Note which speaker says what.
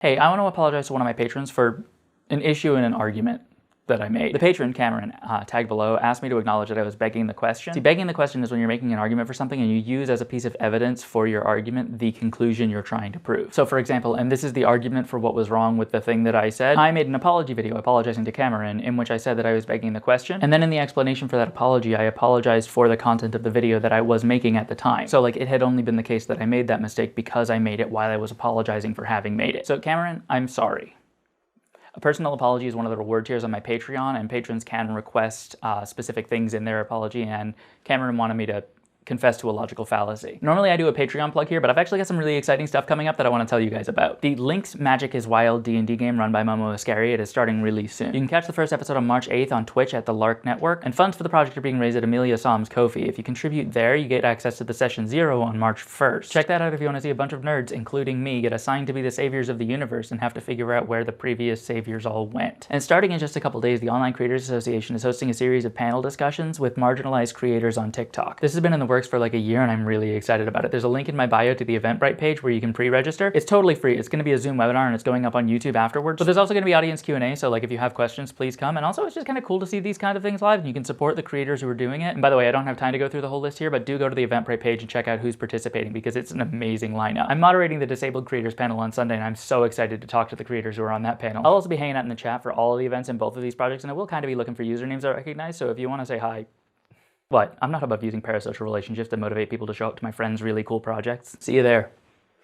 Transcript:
Speaker 1: Hey, I want to apologize to one of my patrons for an issue in an argument that I made. The patron, Cameron, tagged below, asked me to acknowledge that I was begging the question. See, begging the question is when you're making an argument for something and you use as a piece of evidence for your argument the conclusion you're trying to prove. So for example, and this is the argument for what was wrong with the thing that I said, I made an apology video apologizing to Cameron in which I said that I was begging the question, and then in the explanation for that apology, I apologized for the content of the video that I was making at the time. So like it had only been the case that I made that mistake because I made it while I was apologizing for having made it. So Cameron, I'm sorry. A personal apology is one of the reward tiers on my Patreon, and patrons can request specific things in their apology, and Cameron wanted me to confess to a logical fallacy. Normally I do a Patreon plug here, but I've actually got some really exciting stuff coming up that I want to tell you guys about. The Link's Magic is Wild D&D game run by Momo Ascari, it is starting really soon. You can catch the first episode on March 8th on Twitch at the Lark Network, and funds for the project are being raised at Amelia Som's Ko-fi. If you contribute there, you get access to the Session 0 on March 1st. Check that out if you want to see a bunch of nerds, including me, get assigned to be the saviors of the universe and have to figure out where the previous saviors all went. And starting in just a couple days, the Online Creators Association is hosting a series of panel discussions with marginalized creators on TikTok. This has been in the works for like a year, and I'm really excited about it. There's a link in my bio to the Eventbrite page where you can pre-register. It's totally free. It's going to be a Zoom webinar and it's going up on YouTube afterwards. But there's also going to be audience Q&A, so like if you have questions, please come. And also it's just kind of cool to see these kind of things live, and you can support the creators who are doing it. And by the way, I don't have time to go through the whole list here, but do go to the Eventbrite page and check out who's participating because it's an amazing lineup. I'm moderating the Disabled Creators panel on Sunday, and I'm so excited to talk to the creators who are on that panel. I'll also be hanging out in the chat for all of the events in both of these projects, and I will kind of be looking for usernames I recognize, so if you want to say hi, what? I'm not above using parasocial relationships to motivate people to show up to my friends' really cool projects. See you there.